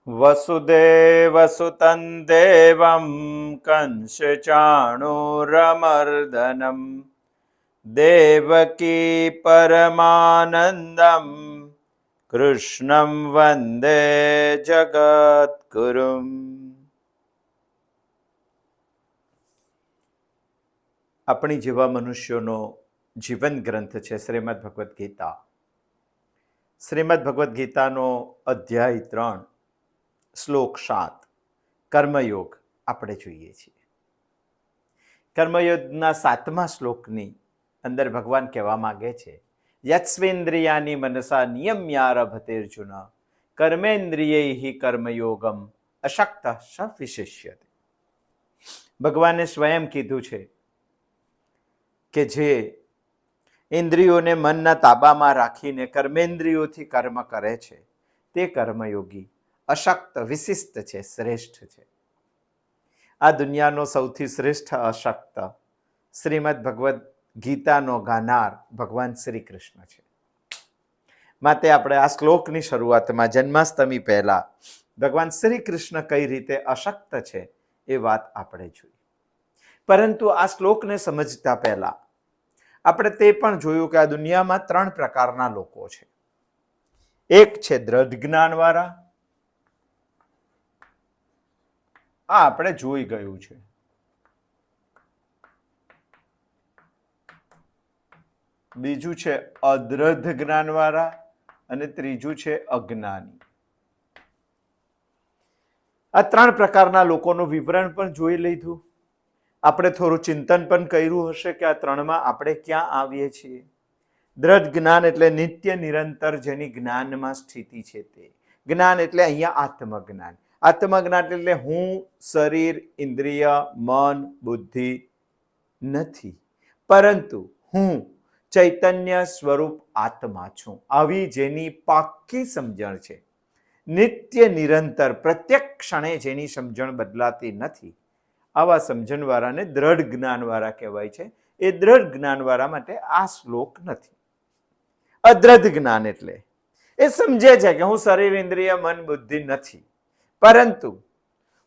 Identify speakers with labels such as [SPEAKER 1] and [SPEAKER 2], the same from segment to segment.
[SPEAKER 1] વસુદેવસુતં દેવં કંસચાણૂરમર્દનમ દેવકી પરમાનંદમ કૃષ્ણં વંદે જગદ્ગુરુમ. આપણી જેવા મનુષ્યોનો જીવન ગ્રંથ છે શ્રીમદ ભગવદ્ ગીતા. શ્રીમદ ભગવદ્ ગીતાનો અધ્યાય 3 શ્લોક 7 કર્મયોગ આપણે જોઈએ છીએ. કર્મયોગના 7મા શ્લોકની અંદર ભગવાન કહેવા માંગે છે, યત્સ્વેન્દ્રિયાની મનસા નિયમ્યારભતેર્જુન કર્મેન્દ્રિયૈ કર્મયોગમ અશક્ત સ વિશિષ્યતે. ભગવાને સ્વયં કીધું છે કે જે ઇન્દ્રિયોને મનના તાબામાં રાખીને કર્મેન્દ્રિયોથી કર્મ કરે છે તે કર્મયોગી અશક્ત વિશિષ્ટ છે, શ્રેષ્ઠ છે. આ દુનિયાનો સૌથી શ્રેષ્ઠ અશક્ત શ્રીમદ ભગવદ્ ગીતાનો ગાનાર ભગવાન શ્રી કૃષ્ણ છે. માટે આપણે આ શ્લોકની શરૂઆતમાં જન્માષ્ટમી પહેલા ભગવાન શ્રી કૃષ્ણ કઈ રીતે અશક્ત છે એ વાત આપણે જોઈ. પરંતુ આ શ્લોકને સમજતા પહેલા આપણે તે પણ જોયું કે આ દુનિયામાં 3 પ્રકારના લોકો છે. એક છે દ્રઢ જ્ઞાનવાળા, આ આપણે જોઈ ગયું છે. બીજું છે અદ્રઢ જ્ઞાનવાળા અને ત્રીજું છે અજ્ઞાની. આ 3 પ્રકારના લોકોનું વિવરણ પણ જોઈ લીધું. આપણે થોડું ચિંતન પણ કર્યું હશે કે આ 3માં આપણે ક્યાં આવીએ છીએ. દ્રઢ જ્ઞાન એટલે નિત્ય નિરંતર જેની જ્ઞાનમાં સ્થિતિ છે તે જ્ઞાન. એટલે અહીંયા આત્મજ્ઞાન. આત્મજ્ઞાન એટલે હું શરીર, ઇન્દ્રિય, મન, બુદ્ધિ નથી, પરંતુ હું ચૈતન્ય સ્વરૂપ આત્મા છું. આવી જેની પાક્કી સમજણ છે, નિત્ય નિરંતર પ્રત્યેક ક્ષણે જેની સમજણ બદલાતી નથી, આવા સમજણવાળાને દ્રઢ જ્ઞાનવાળા કહેવાય છે. એ દ્રઢ જ્ઞાનવાળા માટે આ શ્લોક નથી. અદ્રઢ જ્ઞાન એટલે એ સમજે છે કે હું શરીર, ઇન્દ્રિય, મન, બુદ્ધિ નથી, પરંતુ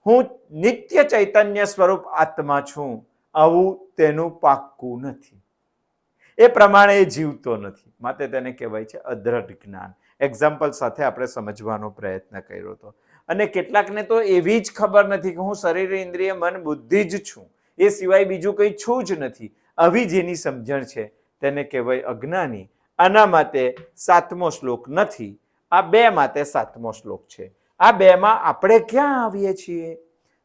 [SPEAKER 1] હું નિત્ય ચૈતન્ય સ્વરૂપ આત્મા છું. આવું તેનું પાક્કું નથી, એ પ્રમાણે એ જીવતો નથી, માટે તેને કહેવાય છે અદ્રઢ જ્ઞાન. એક્ઝામ્પલ સાથે આપણે સમજવાનો પ્રયત્ન કર્યો હતો. અને કેટલાકને તો એવી જ ખબર નથી કે હું શરીર, ઇન્દ્રિય, મન, બુદ્ધિ જ છું, એ સિવાય બીજું કંઈ છું જ નથી. આવી જેની સમજણ છે તેને કહેવાય અજ્ઞાની. આના માટે 7મો શ્લોક નથી, આ 2 માટે 7મો શ્લોક છે. આ 2માં આપણે ક્યાં આવીએ છીએ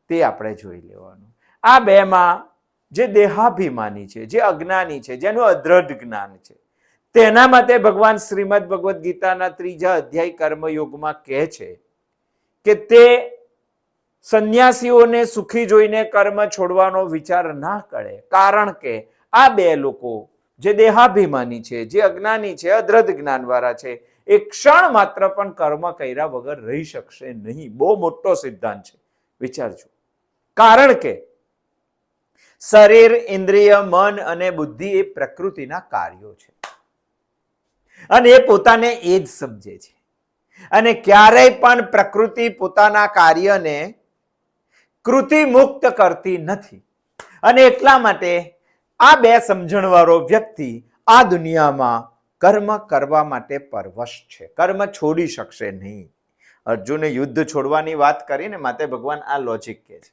[SPEAKER 1] તે આપણે જોઈ લેવાનું. આ 2માં જે દેહાભિમાની છે, જે અજ્ઞાની છે, જેનું અદ્રઢ જ્ઞાન છે, તેના માટે ભગવાન શ્રીમદ ભગવદ્ ગીતાના 3જા અધ્યાય કર્મયોગમાં કહે છે કે તે સંન્યાસીઓને સુખી જોઈને કર્મ છોડવાનો વિચાર ના કરે. કારણ કે આ 2 લોકો જે દેહાભિમાની છે, જે અજ્ઞાની છે, અદ્રઢ જ્ઞાનવાળા છે, એ ક્ષણ માત્ર પણ કર્મ કર્યા વગર રહી શકશે નહીં. બહુ મોટો સિદ્ધાંત છે, વિચારજો. કારણ કે શરીર, ઇન્દ્રિય, મન અને બુદ્ધિ એ પ્રકૃતિના કાર્યો છે અને એ પોતાને એ જ સમજે છે. અને ક્યારેય પણ પ્રકૃતિ પોતાના કાર્યને કૃતિ મુક્ત કરતી નથી. અને એટલા માટે આ 2 સમજણવાળો વ્યક્તિ આ દુનિયામાં કર્મ કરવા માટે પરવશ છે, કર્મ છોડી શકશે નહીં. અર્જુને યુદ્ધ છોડવાની વાત કરીને માટે ભગવાન આ લોજિક કહે છે.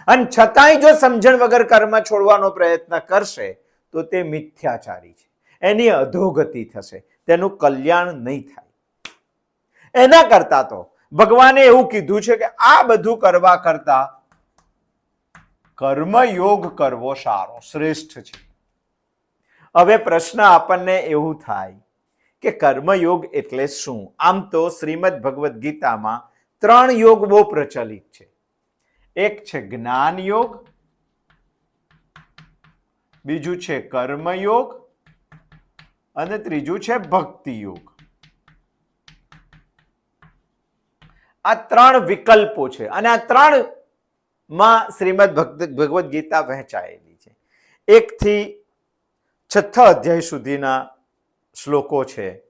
[SPEAKER 1] અને છતાંય જો સમજણ વગર કર્મ છોડવાનો પ્રયત્ન કરશે તો તે મિથ્યાચારી છે, એની અધોગતિ થશે, તેનું કલ્યાણ નહીં થાય. એના કરતા તો ભગવાને એવું કીધું છે કે આ બધું કરવા કરતા કર્મયોગ કરવો સારો, શ્રેષ્ઠ છે. હવે પ્રશ્ન આપણને એવું થાય કે કર્મયોગ એટલે શું? આમ તો શ્રીમદ ભગવદ્ ગીતામાં 3 યોગ બહુ પ્રચલિત છે. એક છે જ્ઞાન યોગ, બીજું છે કર્મયોગ અને ત્રીજું છે ભક્તિ યોગ. આ 3 વિકલ્પો છે અને આ 3માં શ્રીમદ ભગવદ્ ગીતા વહેંચાયેલી છે. 1 થી 6 અધ્યાય સુધીના શ્લોકો છે.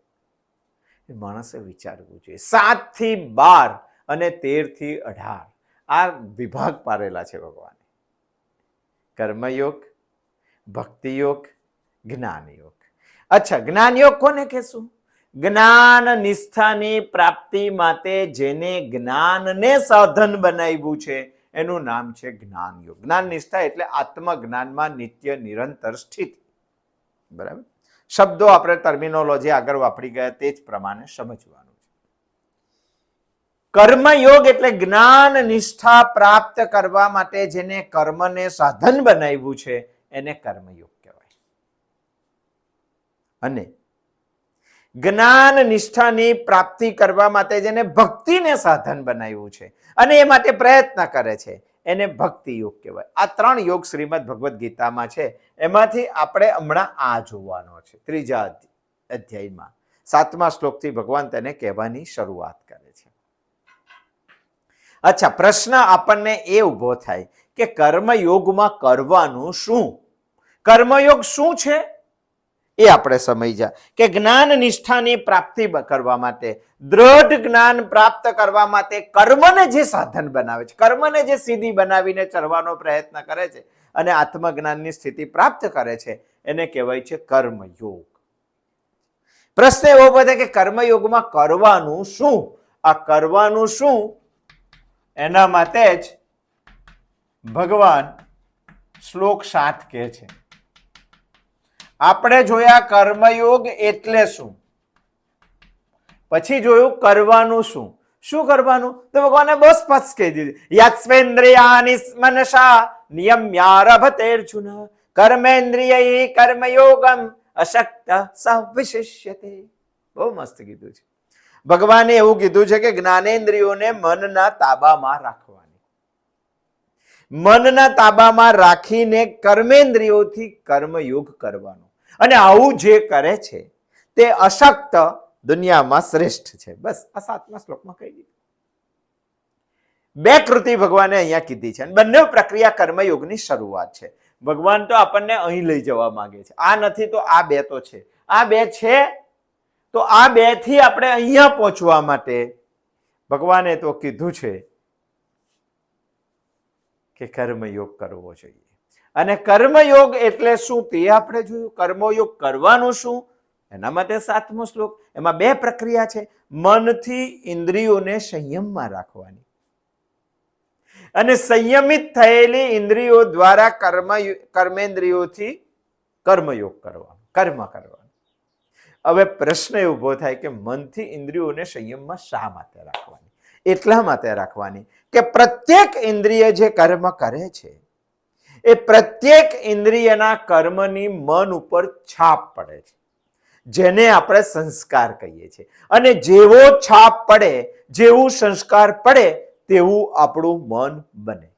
[SPEAKER 1] માણસે વિચારવું જોઈએ. 7 થી 12 અને 13 થી 18 આ વિભાગ પાડેલા છે ભગવાને. કર્મયોગ, ભક્તિયોગ, જ્ઞાનયોગ. અચ્છા, જ્ઞાનયોગ કોને કહેશું? જ્ઞાન નિષ્ઠાની પ્રાપ્તિ માટે જેને જ્ઞાનને સાધન બનાવ્યું છે એનું નામ છે જ્ઞાનયોગ. જ્ઞાન નિષ્ઠા એટલે આત્મજ્ઞાનમાં નિત્ય નિરંતર સ્થિત. બરાબર, શબ્દો આપણે ટર્મિનોલોજી આગળ વાપરી ગયા તે જ પ્રમાણે સમજવાનું છે. કર્મયોગ એટલે જ્ઞાન નિષ્ઠા પ્રાપ્ત કરવા માટે જેને કર્મને સાધન બનાવ્યું છે એને કર્મયોગ કહેવાય. અને જ્ઞાન નિષ્ઠાની પ્રાપ્તિ કરવા માટે જેને ભક્તિને સાધન બનાવ્યું છે અને એ માટે પ્રયત્ન કરે છે એને ભક્તિ યોગ કહેવાય. આ 3 યોગ શ્રીમદ ભગવદ્ ગીતામાં છે. એમાંથી આપણે હમણાં આ જોવાનો છે. 3જા અધ્યાયમાં 7મા શ્લોકથી ભગવાન તેને કહેવાની શરૂઆત કરે છે. અચ્છા, પ્રશ્ન આપણને એ ઉભો થાય કે કર્મયોગમાં કરવાનું શું? કર્મયોગ શું છે એ આપણે સમજ્યા કે જ્ઞાન નિષ્ઠાની પ્રાપ્તિ કરવા માટે, દ્રઢ જ્ઞાન પ્રાપ્ત કરવા માટે કર્મને જે સાધન બનાવે છે, કર્મને જે સીધી બનાવીને ચરવાનો પ્રયત્ન કરે છે અને આત્મજ્ઞાનની સ્થિતિ પ્રાપ્ત કરે છે એને કહેવાય છે કર્મયોગ. પ્રશ્ન એવો બધે કે કર્મયોગમાં કરવાનું શું? આ કરવાનું શું એના માટે જ ભગવાન શ્લોક 7 કહે છે. આપણે જોયા કર્મયોગ એટલે શું, પછી જોયું કરવાનું શું. શું કરવાનું? તો ભગવાને બસ સ્પષ્ટ કહી દીધું. યસ્વેન્દ્રિયાનિ મનસા નિયમ્યારભતે અર્જુન કર્મેન્દ્રિયૈ કર્મયોગમ અશક્ત સવિશિષ્યતે. બહુ મસ્ત કીધું છે. ભગવાને એવું કીધું છે કે જ્ઞાનેન્દ્રિયોને મનના તાબામાં રાખવાની, મનના તાબામાં રાખીને કર્મેન્દ્રિયોથી કર્મયોગ કરવાનો. અને આવું જે કરે છે તે અશક્ત દુનિયામાં શ્રેષ્ઠ છે. બસ આ 7મા શ્લોકમાં કહી દીધું. 2 કૃતિ ભગવાને અહીંયા કીધી છે અને બંને પ્રક્રિયા કર્મયોગની શરૂઆત છે. ભગવાન તો આપણને અહીં લઈ જવા માંગે છે. આ નથી તો આ 2 તો છે. આ 2 છે તો આ 2 થી આપણે અહીંયા પહોંચવા માટે ભગવાને તો કીધું છે કે કર્મયોગ કરવો જોઈએ. અને કર્મયોગ એટલે શું તે આપણે જોયું. કર્મયોગ કરવાનું શું એના માટે 7મો શ્લોક. એમાં 2 પ્રક્રિયા છે. મનથી ઇન્દ્રિયોને સંયમમાં રાખવાની અને સંયમિત થયેલી ઇન્દ્રિયો દ્વારા કર્મેન્દ્રિયોથી કર્મયોગ કરવાનો, કર્મ કરવાનું. હવે પ્રશ્ન એ ઉભો થાય કે મનથી ઇન્દ્રિયોને સંયમમાં શા માટે રાખવાની? એટલા માટે રાખવાની કે પ્રત્યેક ઇન્દ્રિય જે કર્મ કરે છે એ પ્રત્યેક ઇન્દ્રિયના કર્મની મન ઉપર છાપ પડે છે, જેને આપણે સંસ્કાર કહીએ છીએ. અને જેવો છાપ પડે, જેવું સંસ્કાર પડે તેવું આપણું મન બને.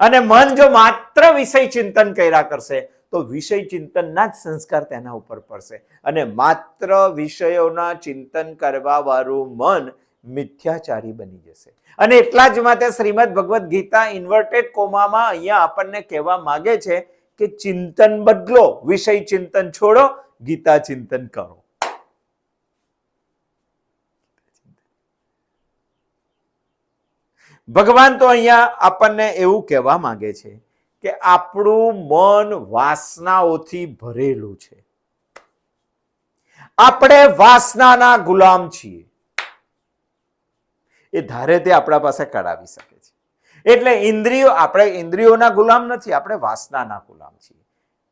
[SPEAKER 1] અને મન જો માત્ર વિષય ચિંતન કર્યા કરશે તો વિષય ચિંતનના જ સંસ્કાર તેના ઉપર પડશે અને માત્ર વિષયોના ચિંતન કરવા વાળું મન મિથ્યાચારી બની જશે. અને એટલા જ માટે શ્રીમદ ભગવદ્ ગીતા ઇન્વર્ટેડ કોમામાં અહીંયા આપણને કહેવા માંગે છે કે ચિંતન બદલો, વિષય ચિંતન છોડો, ગીતા ચિંતન કરો. ભગવાન તો અહીંયા આપણને એવું કહેવા માંગે છે કે આપણું મન વાસનાઓથી ભરેલું છે. આપણે વાસનાના ગુલામ છીએ. એ ધારે તે આપણા પાસે કરાવી શકે છે. એટલે ઇન્દ્રિયો, આપણે ઇન્દ્રિયોના ગુલામ નથી, આપણે વાસનાના ગુલામ છીએ.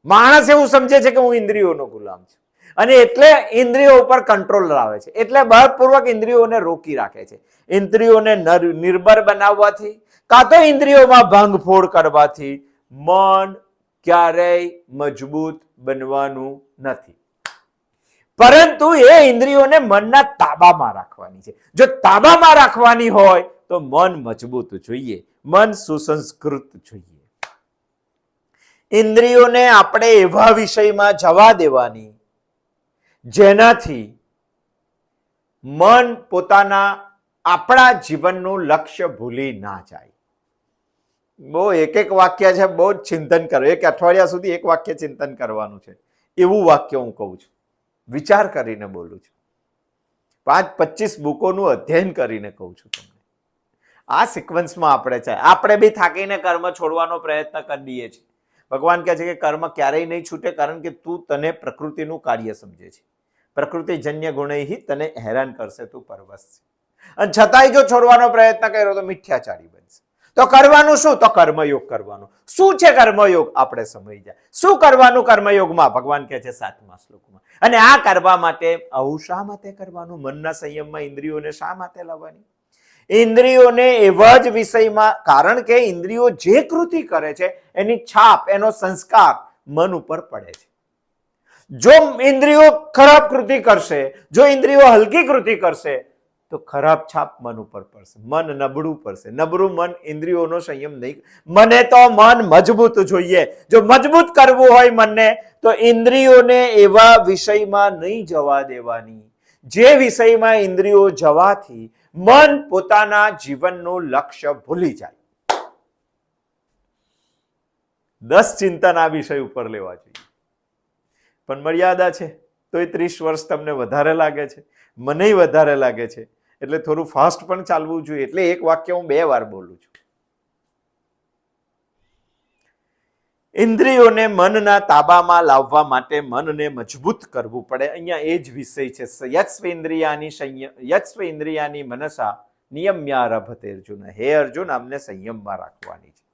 [SPEAKER 1] માણસ એવું સમજે છે કે હું ઇન્દ્રિયોનો ગુલામ છું અને એટલે ઇન્દ્રિયો ઉપર કંટ્રોલ લાવે છે. એટલે બળપૂર્વક ઇન્દ્રિયોને રોકી રાખે છે. ઇન્દ્રિયોને નિર્ભર બનાવવાથી કાં તો ઇન્દ્રિયોમાં ભાંગફોડ કરવાથી મન ક્યારેય મજબૂત બનવાનું નથી. પરંતુ એ ઇન્દ્રિયોને મનના તાબામાં રાખવાની છે. જો તાબામાં રાખવાની હોય તો મન મજબૂત જોઈએ, મન સુસંસ્કૃત જોઈએ. ઇન્દ્રિયોને આપણે એવા વિષયમાં જવા દેવાની જેનાથી મન પોતાના આપણા જીવનનું લક્ષ્ય ભૂલી ના જાય. બહુ એક વાક્ય છે, બહુ જ ચિંતન કરો. 1 અઠવાડિયા સુધી એક વાક્ય ચિંતન કરવાનું છે. એવું વાક્ય હું કહું છું, વિચાર કરીને બોલું છું. 25 બુકોનું અધ્યયન કરીને કહું છું તમને. આ સિક્વન્સમાં આપણે છે. આપણે બી થાકીને કર્મ છોડવાનો પ્રયત્ન કરી દઈએ છીએ. ભગવાન કહે છે કે કર્મ ક્યારેય નહીં છૂટે, કારણ કે તું તને પ્રકૃતિનું કાર્ય સમજે છે. પ્રકૃતિજન્ય ગુણૈ તને હેરાન કરશે, તું પરવશ છે. અને છતાંય જો છોડવાનો પ્રયત્ન કર્યો તો મિથ્યાચારી બનશે. તો કરવાનું શું? તો કર્મયોગ કરવાનું. શું છે કર્મયોગ? આપણે સમજી જાય. શું કરવાનું કર્મયોગમાં? ભગવાન કહે છે 7મા શ્લોકમાં. અને આ કરવા માટે આવું શા માટે કરવાનું? મનના સંયમમાં ઇન્દ્રિયોને શા માટે લાવવાની? ઇન્દ્રિયોને એવા જ વિષયમાં, કારણ કે ઇન્દ્રિયો જે કૃતિ કરે છે એની છાપ, એનો સંસ્કાર મન ઉપર પડે છે. જો ઇન્દ્રિયો ખરાબ કૃતિ કરશે, જો ઇન્દ્રિયો હલકી કૃતિ કરશે, તો ખરાબ છાપ મન ઉપર પડશે. મન નબળું પડશે. નબળું મન ઇન્દ્રિયોનો સંયમ નહીં. મને તો મન મજબૂત જોઈએ. જો મજબૂત કરવું હોય મનને, તો ઇન્દ્રિયોને એવા વિષયમાં નહીં જવા દેવાની જે વિષયમાં ઇન્દ્રિયો જવાથી મન પોતાના જીવનનું લક્ષ્ય ભૂલી જાય. 10 ચિંતન આ વિષય ઉપર લેવા જોઈએ, પણ મર્યાદા છે. તો એ 30 વર્ષ તમને વધારે લાગે છે, મને વધારે લાગે છે, એટલે થોડું ફાસ્ટ પણ ચાલવું જોઈએ. એટલે એક વાક્ય હું 2 વાર બોલું છું. ઇન્દ્રિયોને મનના તાબામાં લાવવા માટે મનને મજબૂત કરવું પડે. અહીંયા એ જ વિષય છે. યત્સ્વ ઇન્દ્રિયાની મનસા નિયમ્યારભતે અર્જુન. હે અર્જુન, અમને સંયમમાં રાખવાની છે.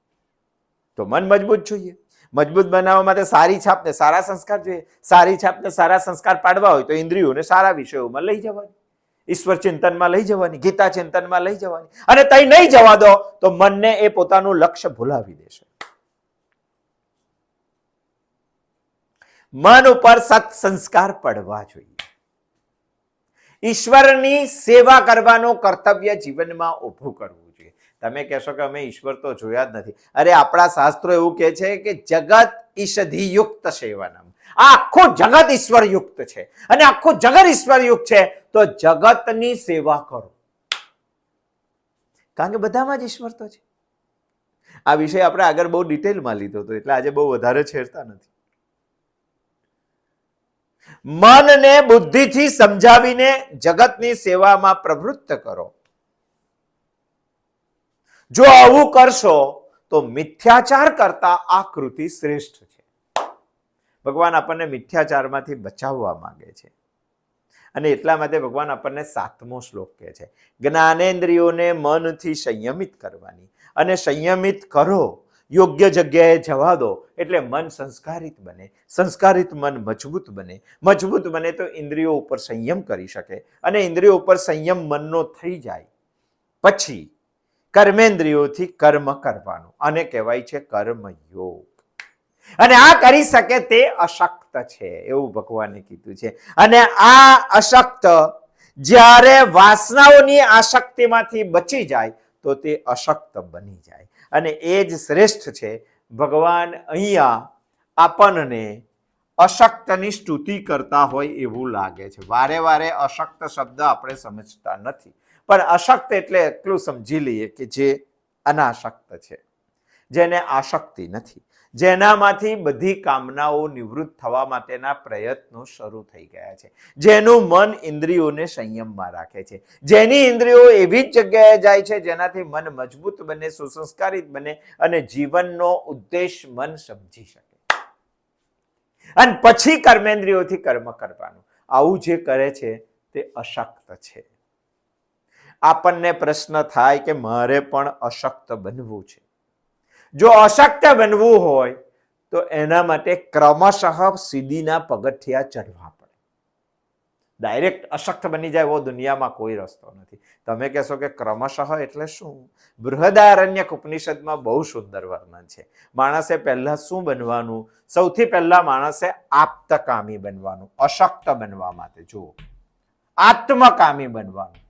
[SPEAKER 1] તો મન મજબૂત જોઈએ. મજબૂત બનાવવા માટે સારી છાપ ને સારા સંસ્કાર જોઈએ. સારી છાપ ને સારા સંસ્કાર પાડવા હોય તો ઇન્દ્રિયોને સારા વિષયોમાં લઈ જવાની, ઈશ્વર ચિંતનમાં લઈ જવાની, ગીતા ચિંતનમાં લઈ જવાની. અને તઈ નહીં જવા દો તો મનને એ પોતાનું લક્ષ્ય ભૂલાવી દેશે. મન ઉપર સત્સંસ્કાર પડવા જોઈએ. ઈશ્વરની સેવા કરવાનું કર્તવ્ય જીવનમાં ઊભું કરવું જોઈએ. તમે કહેશો કે અમે ઈશ્વર તો જોયા જ નથી. અરે આપણા શાસ્ત્રો એવું કહે છે કે જગત ઈષધિયુક્ત સેવનમ. આ આખું જગત ઈશ્વર યુક્ત છે, અને આખું જગત ઈશ્વર યુક્ત છે, તો જગતની સેવા કરો. કારણ કે બધામાં જ ઈશ્વર તો છે. આ વિષય આપણે આગળ બહુ ડિટેલમાં લીધો હતો, એટલે આજે બહુ વધારે છેડતા નથી. મનને બુદ્ધિથી સમજાવીને જગતની સેવામાં પ્રવૃત્ત કરો. જો આવું કરશો તો મિથ્યાચાર કરતા આ કૃતિ શ્રેષ્ઠ છે. ભગવાન આપણને મિથ્યાચારમાંથી બચાવવા માંગે છે, અને એટલા માટે ભગવાન આપણને 7મો શ્લોક કહે છે, જ્ઞાનેન્દ્રિયોને મનથી સંયમિત કરવાની. અને સંયમિત કરો, યોગ્ય જગ્યાએ જવા દો, એટલે મન સંસ્કારિત બને. સંસ્કારિત મન મજબૂત બને. મજબૂત બને તો ઇન્દ્રિયો ઉપર સંયમ કરી શકે, અને ઇન્દ્રિયો ઉપર સંયમ મનનો થઈ જાય પછી કર્મેન્દ્રિયોથી કર્મ કરવાનું, અને કહેવાય છે કર્મયોગ. અને આ કરી શકે તે અશક્ત છે, એવું ભગવાને કીધું છે. અને આ અશક્ત જ્યારે વાસનાઓની આસક્તિમાંથી બચી જાય તો તે અશક્ત બની જાય. અને એ જ શ્રેષ્ઠ છે. ભગવાન અહીંયા આપણને અશક્તની સ્તુતિ કરતા હોય એવું લાગે છે. વારે વારે અશક્ત શબ્દ આપણે સમજતા નથી, પણ અશક્ત એટલે એટલું સમજી લઈએ કે જે અનાશક્ત છે, જેને આસક્તિ નથી, જેનામાંથી બધી કામનાઓ નિવૃત્ત થવા માટેના પ્રયત્નો શરૂ થઈ ગયા છે, જેનું મન ઇન્દ્રિયોને સંયમમાં રાખે છે, જેની ઇન્દ્રિયો એવી જ જગ્યાએ જાય છે જેનાથી મન મજબૂત બને, સુસંસ્કારિત બને, અને જીવનનો ઉદ્દેશ મન સમજી શકે, અને પછી કર્મેન્દ્રિયોથી કર્મ કરવાનું. આવું જે કરે છે તે અશક્ત છે. આપણને પ્રશ્ન થાય કે મારે પણ અશક્ત બનવું છે. જો અશક્ત બનવું હોય તો એના માટે ક્રમશઃ સીડીના પગથિયા ચડવા પડે. ડાયરેક્ટ અશક્ત બની જાય એવો દુનિયામાં કોઈ રસ્તો નથી. તમે કહેશો કે ક્રમશઃ એટલે શું? બૃહદારણ્યક ઉપનિષદમાં બહુ સુંદર વર્ણન છે. માણસે પહેલા શું બનવાનું? સૌથી પહેલા માણસે આપ્તકામી બનવાનું, અશક્ત બનવા માટે. જુઓ, આત્મકામી બનવાનું.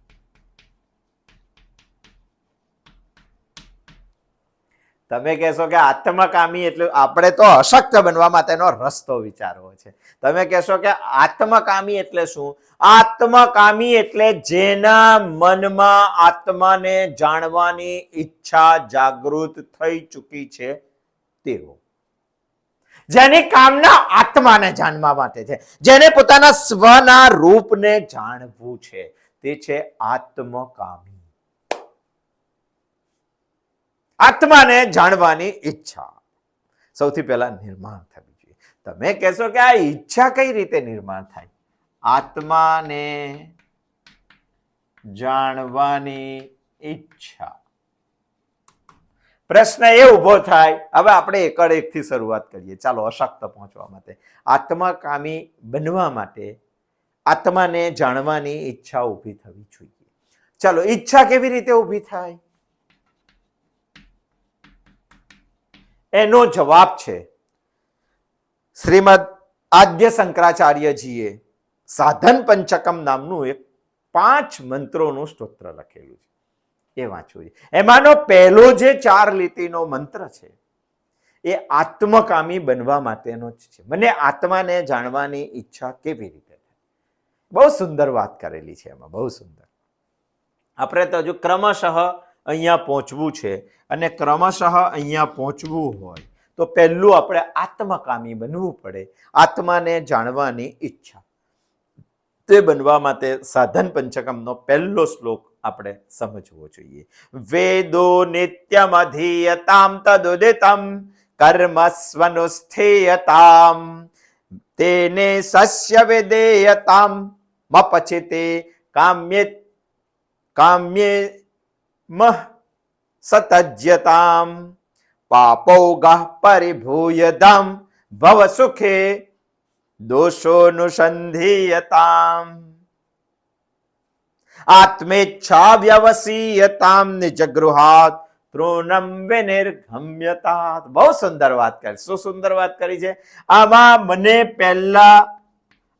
[SPEAKER 1] તમે કહેશો કે આત્મકામી એટલે આપણે તો અશક્ત બનવા માટેનો રસ્તો વિચારવો છે. તમે કહેશો કે આત્મકામી એટલે શું? આત્મકામી એટલે જેના મનમાં આત્માને જાણવાની ઈચ્છા જાગૃત થઈ ચૂકી છે તેવો, જેની કામના આત્માને જાણવા માટે છે, જેને પોતાના સ્વના રૂપને જાણવું છે, તે છે આત્મકામી. આત્માને જાણવાની ઈચ્છા સૌથી પહેલા નિર્માણ થવી જોઈએ. તમે કહેશો કે આ ઈચ્છા કઈ રીતે નિર્માણ થાય? આત્માને જાણવાની ઈચ્છા. પ્રશ્ન એ ઉભો થાય, હવે આપણે એકડ એકથી શરૂઆત કરીએ. ચાલો, અશક્ત પહોંચવા માટે, આત્મકામી બનવા માટે આત્માને જાણવાની ઈચ્છા ઊભી થવી જોઈએ. ચાલો, ઈચ્છા કેવી રીતે ઊભી થાય? એનો જવાબ છે શ્રીમદ આદ્ય શંકરાચાર્યજીએ સાધન પંચકમ નામનું એક 5 મંત્રોનું સ્તોત્ર લખેલું છે. એ વાંચવું છે. એમાંનો પહેલો જે 4 લીટીનો મંત્ર છે એ આત્મકામી બનવા માટેનો જ છે. મને આત્માને જાણવાની ઈચ્છા કેવી રીતે થાય? બહુ સુંદર વાત કરેલી છે એમાં, બહુ સુંદર. આપણે તો હજુ ક્રમશઃ અહીંયા પહોંચવું છે, અને ક્રમશઃ અહીંયા પહોંચવું હોય તો પહેલું આપણે આત્મકામી બનવું પડે. આત્માને જાણવાની ઈચ્છા, તે બનવા માટે સાધન પંચકમનો પહેલો શ્લોક આપણે સમજવો જોઈએ. વેદો નિત્યમ અધીયતામ તદુદિતમ કર્મસ્વનુષ્ઠેયતામ તેને સસ્ય વેદેયતામ મપચિતે કામ્યે મહ સતજ્યતામ પાપૌગઃ પરિભૂયદામ ભવ સુખે દોષોનુસંધીયતામ આત્મેચ્છા વ્યવસીયતામ નિજગૃહાત તૃણમ વિનિર્ગમ્યતાત. બહુ સુંદર વાત કરી. શું સુંદર વાત કરી છે આમાં. મને પહેલા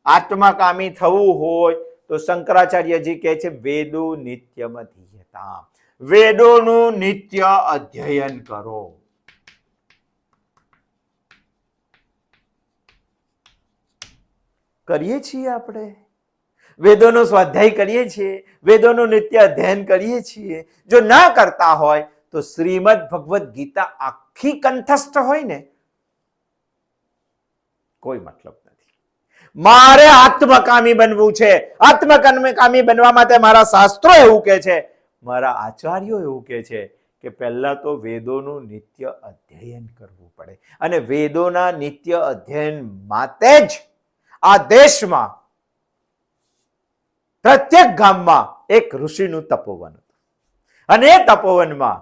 [SPEAKER 1] આત્મકામી થવું હોય તો શંકરાચાર્યજી કહે છે વેદો નિત્યમ અધીયતામ, વેદોનું નિત્ય અધ્યયન કરો. કરીએ છીએ આપણે? વેદોનો સ્વાધ્યાય કરીએ છીએ, વેદોનું નિત્ય અધ્યયન કરીએ છીએ? જો ના કરતા હોય તો શ્રીમદ ભગવદ ગીતા આખી કંઠસ્થ હોય ને, કોઈ મતલબ નથી. મારે આત્મકામી બનવું છે. આત્મકામી બનવા માટે મારા શાસ્ત્રો એવું કે છે, મારા આચાર્યો એવું કે છે કે પહેલા તો વેદોનું નિત્ય અધ્યયન કરવું પડે. અને વેદોના નિત્ય અધ્યયન માટે જ આ દેશમાં પ્રત્યેક ગામમાં એક ઋષિનું તપોવન હતું. અને એ તપોવનમાં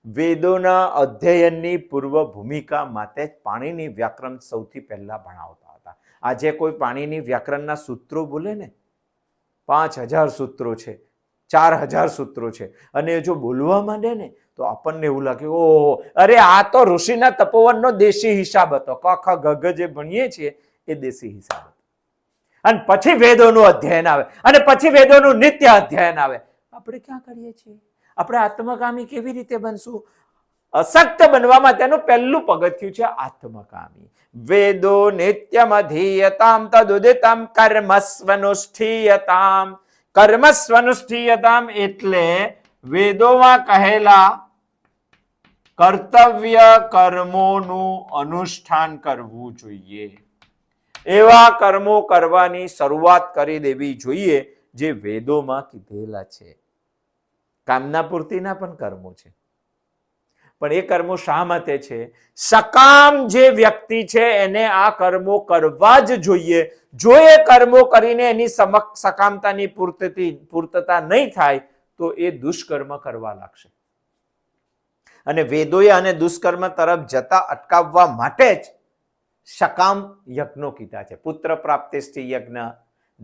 [SPEAKER 1] વેદોના અધ્યયનની પૂર્વ ભૂમિકા માટે જ પાણીની વ્યાકરણ સૌથી પહેલા ભણાવતા હતા. આજે કોઈ પાણીની વ્યાકરણના સૂત્રો બોલે ને, 5000 સૂત્રો છે, 4000 સૂત્રો છે, અને જો બોલવા માંડે ને તો આપણને એવું લાગે ઓહો, અરે આ તો ઋષિના તપોવનનો દેશી હિસાબ હતો. ક ખ ગ ઘ જે ભણીએ છીએ એ દેશી હિસાબ હતો. અને પછી વેદોનું અધ્યયન આવે, અને પછી વેદોનું નિત્ય અધ્યયન આવે. આપણે ક્યાં કરીએ છીએ? આપણે આત્મકામી કેવી રીતે બનશું? અશક્ત બનવા માટેનું પહેલું પગથિયું છે આત્મકામી. વેદો નિત્યમ અધીયતામ તદુદિતમ કર્મસ્વનુષ્ઠીયતામ. કર્મસ્વનુષ્ઠીયતામ એટલે વેદોમાં કહેલા કર્તવ્ય કર્મોનું અનુષ્ઠાન કરવું જોઈએ. એવા કર્મો કરવાની શરૂઆત કરી દેવી જોઈએ જે વેદોમાં કીધેલા છે. કામના પૂર્તિના પણ કર્મો છે, પણ એ કર્મો શા માટે છે? સકામ જે વ્યક્તિ છે એને આ કર્મો કરવા જ જોઈએ. જો એ કર્મો કરીને એની સકામતાની પૂર્તતા નહીં થાય તો એ દુષ્કર્મ કરવા લાગશે. અને વેદોએ આને દુષ્કર્મ તરફ જતા અટકાવવા માટે જ સકામ યજ્ઞો કીધા છે. પુત્ર પ્રાપ્તિષ્ઠિ યજ્ઞ,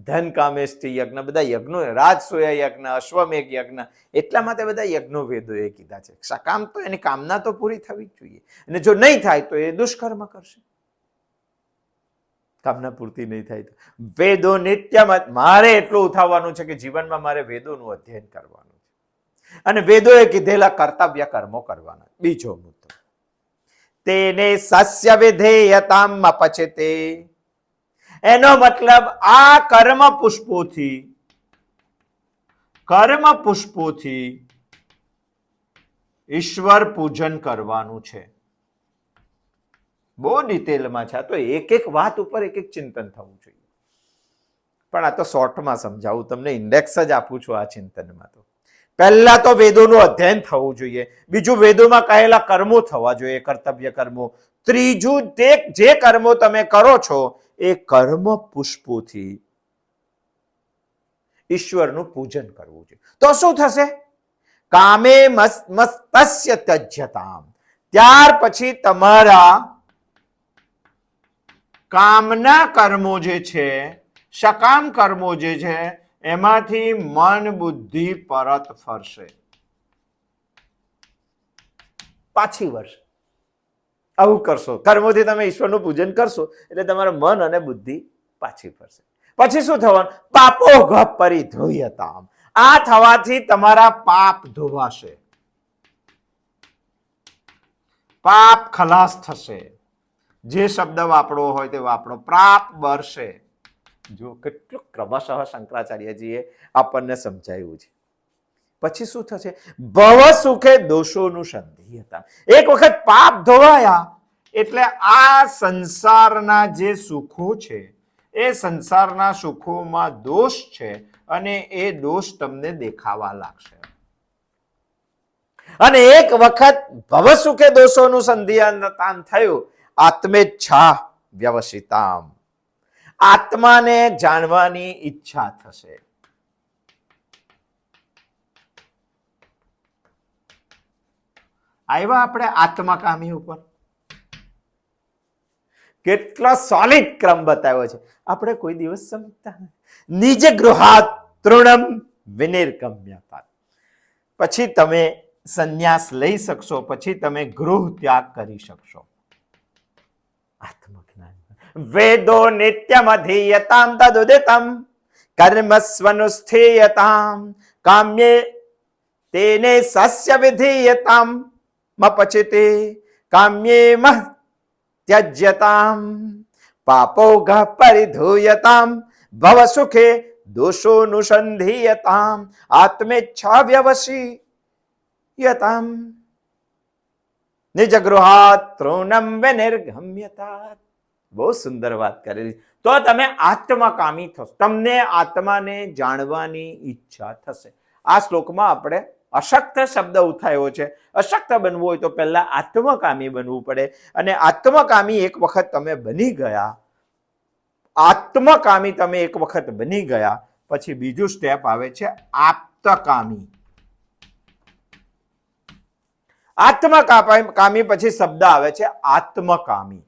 [SPEAKER 1] ધન કામેષ્ઠિ યજ્ઞ, બધા યજ્ઞો, રાજસૂય યજ્ઞ, અશ્વમેઘ યજ્ઞ, એટલા માટે બધા યજ્ઞો વેદોએ કીધા છે. સકામ તો એની કામના તો પૂરી થવી જ જોઈએ, અને જો નહીં થાય તો એ દુષ્કર્મ કરશે. કામના પૂર્તિ નહીં થાય તો વેદો નિત્યમ. મારે એટલું ઉઠાવવાનું છે કે જીવનમાં મારે વેદોનું અધ્યયન કરવાનું છે, અને વેદોએ કીધેલા કર્તવ્ય કર્મો કરવાના. બીજો મુદ્દો, તેને સસ્ય વિધેયતામ અપચિતે. એનો મતલબ આ કર્મ પુષ્પોથી ઈશ્વર પૂજન કરવાનું છે. બહુ ડિટેલમાં છે, તો એક એક વાત ઉપર એક એક ચિંતન થવું જોઈએ. પણ આ તો શોર્ટમાં સમજાવું, તમને ઇન્ડેક્સ જ આપું છું આ ચિંતનમાં. તો પહેલા તો વેદોનું અધ્યયન થવું જોઈએ, બીજું વેદોમાં કહેલા કર્મો થવા જોઈએ, કર્તવ્ય કર્મો, ત્રીજું જે કર્મો તમે કરો છો એ કર્મ પુષ્પોથી ઈશ્વરનું પૂજન કરવું જોઈએ. તો શું થશે? કામે મસ્તસ્ય ત્યજ્યતામ, ત્યાર પછી તમારા કામના કર્મો જે છે, સકામ કર્મો જે છે, એમાંથી મન બુદ્ધિ પરત ફરશે, પાછી વળશે. આવું કરશો, કર્મોથી તમે ઈશ્વરનું પૂજન કરશો એટલે તમારા મન અને બુદ્ધિ પાછી ફરશે. પછી શું થવાનું? પાપો ઘ પરિધોયતામ, આ થવાથી તમારા પાપ ધોવાશે, પાપ ખલાસ થશે. જે શબ્દ વાપરવો હોય તે વાપરો, પાપ બરશે. જો કેટલું ક્રમશઃ શંકરાચાર્યજીએ આપણને સમજાવ્યું છે. પછી શું થશે? ભવ સુખે દોષોનું સંધિયતા, એક વખત પાપ ધોવાયા એટલે આ સંસારના જે સુખો છે એ સંસારના સુખોમાં દોષ છે અને એ દોષ તમને દેખાવા લાગશે. અને એક વખત ભવ સુખે દોષોનું સંધિયતામ થયું, આત્મેચ્છા વ્યવસિતામ, આત્માને જાણવાની ઈચ્છા થશે. આવ્યા આપણે આત્મકામી ઉપર. કેટલો સોલિડ ક્રમ બતાવ્યો છે. આપણે કોઈ દિવસ સમજતા નથી. નિજ ગૃહાત તૃણમ વિનિર્ગમ્યતા, પછી તમે સંન્યાસ લઈ શકશો, પછી તમે ગૃહ ત્યાગ કરી શકશો. આત્મજ્ઞાન. વેદો નિત્યમ અધીયતામ તદુદિતમ કર્મસ્વનુષ્ઠીયતામ કામ્યે તેને સસ્ય વિધીયતામ મપચિતે કામ્યેમ ત્યજ્યતામ પાપોઘ પરિધૂયતામ ભવ સુખે દોષોનુસંધીયતામ આત્મેચ્છા વ્યવસીયતામ નિજગૃહાત તૃણમ વિનિર્ગમ્યતા. બહુ સુંદર વાત કરેલી. તો તમે આત્મકામી થશો, તમને આત્માને જાણવાની ઈચ્છા થશે. આ શ્લોકમાં આપણે અશક્ત શબ્દ ઉઠાયો છે. અશક્ત બનવું હોય તો પહેલા આત્મકામી બનવું પડે, અને આત્મકામી એક વખત તમે બની ગયા, આત્મકામી તમે એક વખત બની ગયા પછી બીજું સ્ટેપ આવે છે આપ્તકામી. આત્મકામી પછી શબ્દ આવે છે આત્મકામી.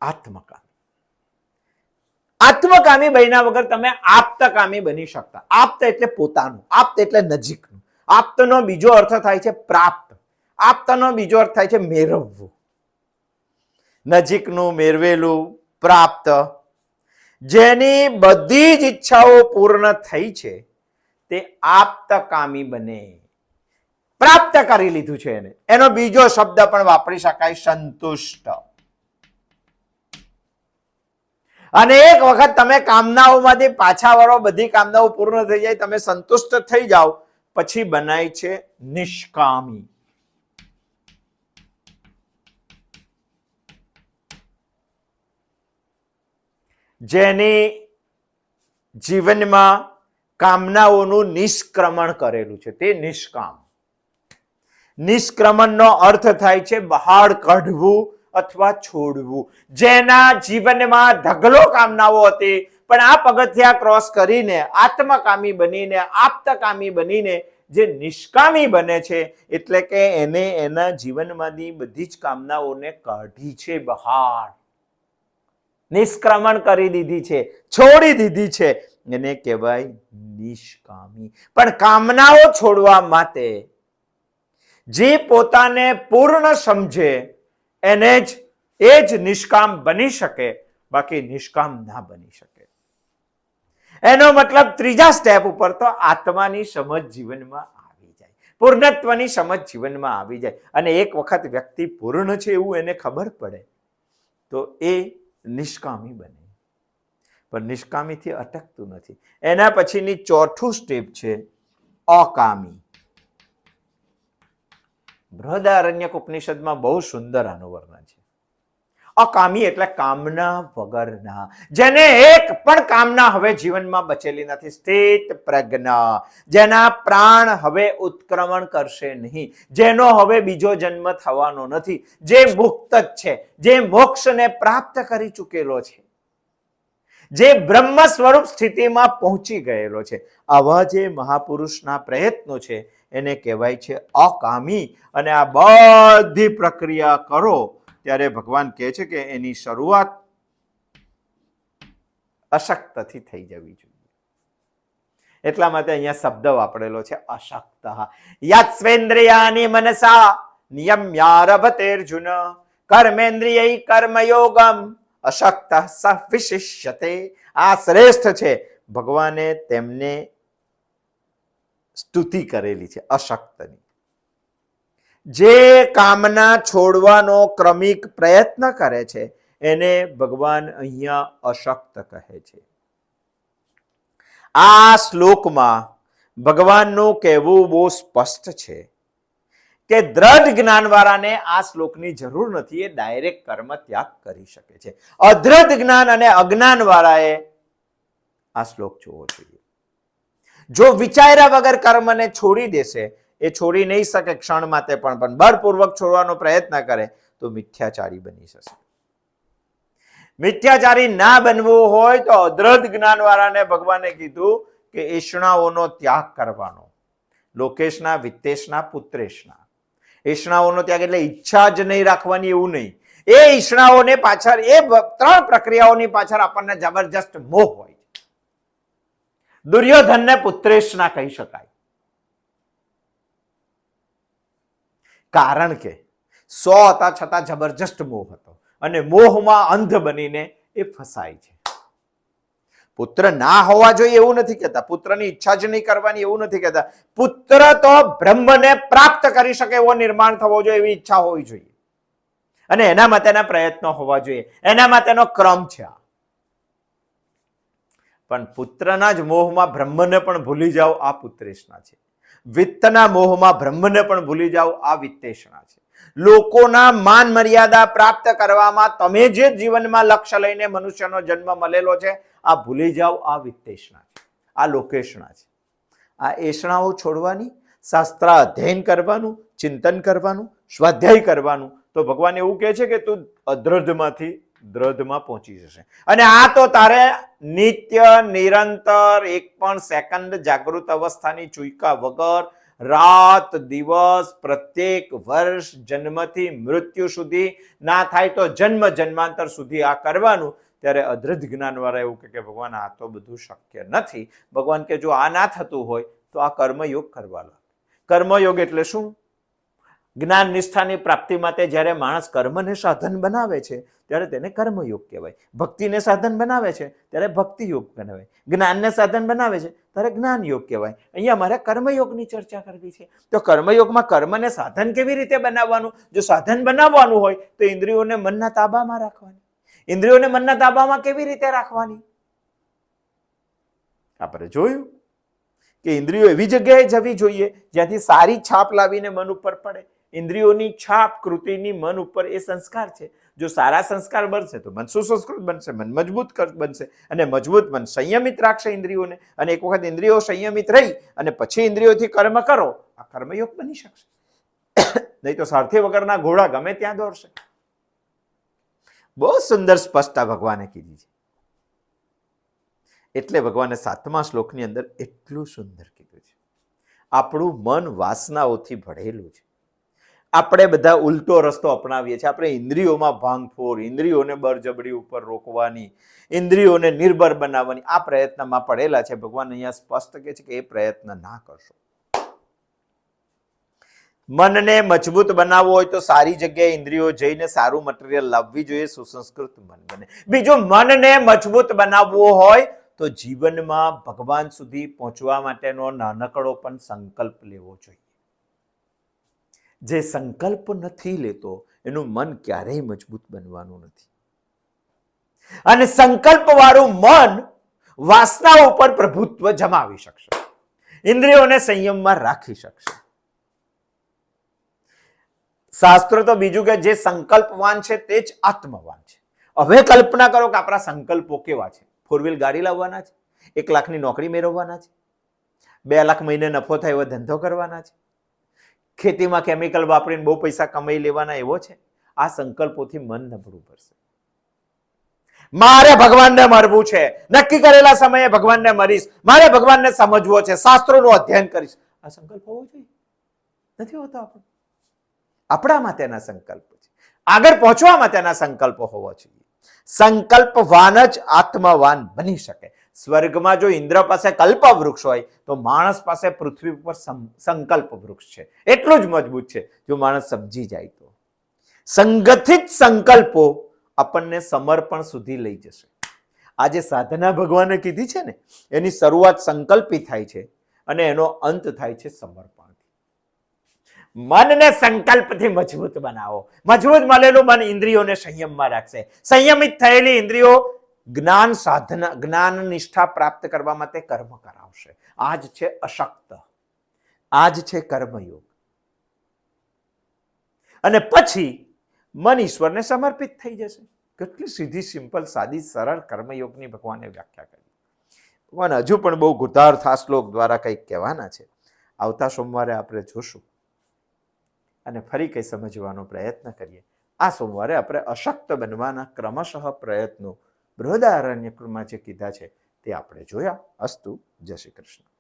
[SPEAKER 1] આત્મકામી આત્મકામી બન્યા વગર તમે આપ્તકામી બની શકતા. આપ્ત એટલે પોતાનું, આપ્ત એટલે નજીકનું. આપ્તનો બીજો અર્થ થાય છે પ્રાપ્ત. આપ્તનો બીજો અર્થ થાય છે મેળવવું, નજીકનું, મેળવેલું, પ્રાપ્ત. જેની બધી જ ઈચ્છાઓ પૂર્ણ થઈ છે તે આપ્તકામી બને. પ્રાપ્ત કરી લીધું છે એને. એનો બીજો શબ્દ પણ વાપરી શકાય, સંતુષ્ટ. અને એક વખત તમે કામનાઓમાંથી પાછા વળો, બધી કામનાઓ પૂર્ણ થઈ જાય, તમે સંતુષ્ટ થઈ જાઓ, પછી બનાય છે નિષ્કામી. જેની જીવનમાં કામનાઓનું નિષ્ક્રમણ કરેલું છે તે નિષ્કામ. નિષ્ક્રમણનો અર્થ થાય છે બહાર કાઢવું અથવા છોડવું. જેના જીવનમાં ઢગલો કામનાઓ હતી પણ આ પગથિયા ક્રોસ કરીને આત્મકામી બનીને, આપ્તકામી બનીને જે નિષ્કામી બને છે, એટલે કે એને એના જીવનમાંથી બધી જ કામનાઓને કાઢી છે બહાર, નિષ્ક્રમણ કરી દીધી છે, છોડી દીધી છે, એને કહેવાય નિષ્કામી. પણ કામનાઓ છોડવા માટે જે પોતાને પૂર્ણ સમજે એને જ એ જ નિષ્કામ બની શકે, બાકી નિષ્કામ ના બની શકે. એનો મતલબ ત્રીજા સ્ટેપ ઉપર તો આત્માની સમજ જીવનમાં આવી જાય, પૂર્ણત્વની સમજ જીવનમાં આવી જાય. અને એક વખત વ્યક્તિ પૂર્ણ છે એવું એને ખબર પડે તો એ નિષ્કામી બને. પણ નિષ્કામીથી અટકતું નથી. એના પછીની ચોથું સ્ટેપ છે અકામી. બૃહદારણ્યક ઉપનિષદમાં બહુ સુંદર આનું વર્ણન છે. અકામી એટલે કામના વગરના, જેને એક પણ કામના હવે જીવનમાં બચેલી નથી. સ્થિત પ્રજ્ઞ, જેના પ્રાણ હવે ઉત્ક્રમણ કરશે નહીં, જેનો હવે બીજો જન્મ થવાનો નથી, જે મુક્ત જ છે, જે મોક્ષને પ્રાપ્ત કરી ચૂકેલો છે, જે બ્રહ્મ સ્વરૂપ સ્થિતિમાં પહોંચી ગયેલો છે. આવા જે મહાપુરુષના પ્રયત્નો છે એને કહેવાય છે અકામી. અને આ બધી પ્રક્રિયા કરો ત્યારે ભગવાન કહે છે કે એની શરૂઆત અશક્તથી થઈ જવી જોઈએ. એટલા માટે અહીંયા શબ્દ વાપરેલો છે અશક્ત. યત્સ્વેન્દ્રિયાની મનસા નિયમ્યારભતેર્જુન કર્મેન્દ્રિય કર્મયોગમ અશક્ત સ વિશિષ્યતે. આ શ્રેષ્ઠ છે. ભગવાને તેમને સ્તુતિ કરેલી છે અશક્તની. જે કામના છોડવાનો ક્રમિક પ્રયત્ન કરે છે એને ભગવાન અહીંયા અશક્ત કહે છે. આ શ્લોકમાં ભગવાનનું કહેવું બહુ સ્પષ્ટ છે કે દ્રઢ જ્ઞાનવાળાને આ શ્લોકની જરૂર નથી, એ ડાયરેક્ટ કર્મ ત્યાગ કરી શકે છે. અદ્રઢ જ્ઞાન અને અજ્ઞાન વાળાએ આ શ્લોક જોવો જોઈએ. જો વિચાર્યા વગર કર્મને છોડી દેશે, એ છોડી નહીં શકે ક્ષણ માટે પણ બળપૂર્વક છોડવાનો પ્રયત્ન કરે તો મિથ્યાચારી બની જશે. મિથ્યાચારી ના બનવું હોય તો અદ્રઢ જ્ઞાન વાળાને ભગવાને કીધું કે એષણાઓનો ત્યાગ કરવાનો. લોકેશના, વિત્તેશના, પુત્રેશના. એષણાઓનો ત્યાગ એટલે ઈચ્છા જ નહીં રાખવાની એવું નહીં. એ ઈચ્છાઓને પાછળ, એ ત્રણ પ્રક્રિયાઓની પાછળ આપણને જબરજસ્ત મોહ હોય. દુર્યોધનને પુત્રેશના કહી શકાય, કારણ કે 100 હતા છતાં જબરજસ્ત મોહ હતો અને મોહમાં અંધ બનીને એ ફસાય છે. પુત્ર ના હોવા જોઈએ એવું નથી કહેતા, પુત્રની ઈચ્છા જ નહીં કરવાની એવું નથી કહેતા. પુત્ર તો બ્રહ્મને પ્રાપ્ત કરી શકે એવો નિર્માણ થવો જોઈએ, એવી ઈચ્છા હોવી જોઈએ અને એના માટેના પ્રયત્નો હોવા જોઈએ, એના માટેનો ક્રમ છે. પણ પુત્રના જ મોહમાં બ્રહ્મને પણ ભૂલી જાઓ, આ પુત્રેશના છે. વિત્તના મોહમાં બ્રહ્મને પણ ભૂલી જાઓ, આ વિત્તેશના છે. લોકોના માન મર્યાદા પ્રાપ્ત કરવામાં તમે જે જીવનમાં લક્ષ્ય લઈને મનુષ્યનો જન્મ મળેલો છે, આ ભૂલી જાઓ, આ વિત્તેશના છે, આ લોકેશના છે. આ એષણાઓ છોડવાની, શાસ્ત્ર અધ્યયન કરવાનું, ચિંતન કરવાનું, સ્વાધ્યાય કરવાનું. તો ભગવાન એવું કહે છે કે તું અદ્રઢમાંથી દ્રઢમાં પહોંચી જશે. અને આ તો તારે નિત્ય નિરંતર એક પણ સેકન્ડ જાગૃત અવસ્થાની ચૂકા વગર રાત દિવસ પ્રત્યેક વર્ષ જન્મથી મૃત્યુ સુધી ના થાય તો જન્મ જન્માંતર સુધી આ કરવાનું. ત્યારે અદ્રઢ જ્ઞાન વાળા એવું કે ભગવાન આ તો બધું શક્ય નથી. ભગવાન કે જો આ ના થતું હોય તો આ કર્મયોગ કરવા લાગે. કર્મયોગ એટલે શું? જ્ઞાન નિષ્ઠાની પ્રાપ્તિ માટે જ્યારે માણસ કર્મને સાધન બનાવે છે ત્યારે તેને કર્મયોગ કહેવાય. ભક્તિને સાધન બનાવે છે ત્યારે ભક્તિ યોગ કહેવાય. જ્ઞાનને સાધન બનાવે છે ત્યારે જ્ઞાન યોગ કહેવાય. અહીંયા મારે કર્મયોગની ચર્ચા કરવી છે. તો કર્મયોગમાં કર્મને સાધન કેવી રીતે બનાવવાનું? જો સાધન બનાવવાનું હોય તો ઇન્દ્રિયોને મનના તાબામાં રાખવાની. ઇન્દ્રિયોને મનના તાબામાં કેવી રીતે રાખવાની? આપણે જોયું કે ઇન્દ્રિયો એવી જગ્યાએ જવી જોઈએ જ્યાંથી સારી છાપ લાવીને મન ઉપર પડે. ઇન્દ્રિયોની છાપ કૃતિની મન ઉપર એ સંસ્કાર છે. જો સારા સંસ્કાર બનશે તો મન સુસંસ્કૃત બનશે, મન મજબૂત બનશે અને મજબૂત મન સંયમિત રાખશે ઇન્દ્રિયોને. અને એક વખત ઇન્દ્રિયો સંયમિત રહી અને પછી ઇન્દ્રિયોથી કર્મ કરો, આ કર્મયોગ બની શકશે. નહીં તો સારથી વગરના ઘોડા ગમે ત્યાં દોડશે. બહુ સુંદર સ્પષ્ટતા ભગવાને કીધી છે. એટલે ભગવાને 7મા શ્લોકની અંદર એટલું સુંદર કીધું છે. આપણું મન વાસનાઓથી ભરેલું છે. આપણે બધા ઉલટો રસ્તો અપનાવીએ છીએ. આપણે ઇન્દ્રિયોમાં ભાંગફોડ, ઇન્દ્રિયોને બળજબરી ઉપર રોકવાની, ઇન્દ્રિયોને નિર્ભર બનાવવાની આ પ્રયત્નમાં પડેલા છે. ભગવાન અહીંયા સ્પષ્ટ કહે છે કે એ પ્રયત્ન ના કરશો. મનને મજબૂત બનાવવું હોય તો સારી જગ્યાએ ઇન્દ્રિયો જઈને સારું મટીરિયલ લાવવી જોઈએ, સુસંસ્કૃત મન બને. બીજું, મનને મજબૂત બનાવવું હોય તો જીવનમાં ભગવાન સુધી પહોંચવા માટેનો નાનકડો પણ સંકલ્પ લેવો જોઈએ. જે સંકલ્પ નથી લેતો એનું મન ક્યારેય મજબૂત બનવાનું નથી. અને સંકલ્પ વાળું મન વાસના ઉપર પ્રભુત્વ જમાવી શકશે, ઇન્દ્રિયોને સંયમમાં રાખી શકશે. શાસ્ત્ર તો બીજું કે જે સંકલ્પવાન છે તે જ આત્મવાન છે. હવે કલ્પના કરો કે આપણા સંકલ્પો કેવા છે. 4 વ્હીલ ગાડી લાવવાના છે, 1 લાખની નોકરી મેળવવાના છે, 2 લાખ મહિને નફો થાય એવો ધંધો કરવાના છે, ખેતીમાં કેમિકલ વાપરીને બહુ પૈસા કમાઈ લેવાના એવો છે. આ સંકલ્પોથી મન નબળું પડશે. મારે ભગવાનને મરવું છે, નક્કી કરેલા સમયે ભગવાનને મરીશ, મારે ભગવાનને સમજવો છે, શાસ્ત્રોનું અધ્યયન કરીશ, આ સંકલ્પ હોવો જોઈએ. નથી હોતો. આપણામાં તેના સંકલ્પ છે, આગળ પહોંચવા માટેના સંકલ્પો હોવા જોઈએ. સંકલ્પવાન જ આત્મવાન બની શકે. સ્વર્ગમાં જો ઇન્દ્ર પાસે કલ્પ વૃક્ષ હોય તો માણસ પાસે પૃથ્વી પર સંકલ્પ વૃક્ષ છે. એટલું જ મજબૂત છે. જો માણસ સમજી જાય તો સંગઠિત સંકલ્પો આપણને સમર્પણ સુધી લઈ જશે. આજે સાધના ભગવાને કીધી છે ને, એની શરૂઆત સંકલ્પી થાય છે અને એનો અંત થાય છે સમર્પણ. મનને સંકલ્પથી મજબૂત બનાવો. મજબૂત મળેલું મન ઇન્દ્રિયોને સંયમમાં રાખશે. સંયમિત થયેલી ઇન્દ્રિયો જ્ઞાન સાધના, જ્ઞાન નિષ્ઠા પ્રાપ્ત કરવા માટે કર્મ કરાવશે. આ જ છે અશક્ત, આ જ છે કર્મયોગ. અને પછી મન ઈશ્વરને સમર્પિત થઈ જશે. કેટલી સીધી, સિમ્પલ, સાદી, સરળ કર્મયોગની ભગવાને વ્યાખ્યા કરી. ભગવાન હજુ પણ બહુ ગુધાર્થ આ શ્લોક દ્વારા કંઈક કહેવાના છે. આવતા સોમવારે આપણે જોશું અને ફરી કંઈ સમજવાનો પ્રયત્ન કરીએ. આ સોમવારે આપણે અશક્ત બનવાના ક્રમશઃ પ્રયત્નો બૃહદારણ્યકમાં જે કીધા છે તે આપણે જોયા. અસ્તુ. જય શ્રી કૃષ્ણ.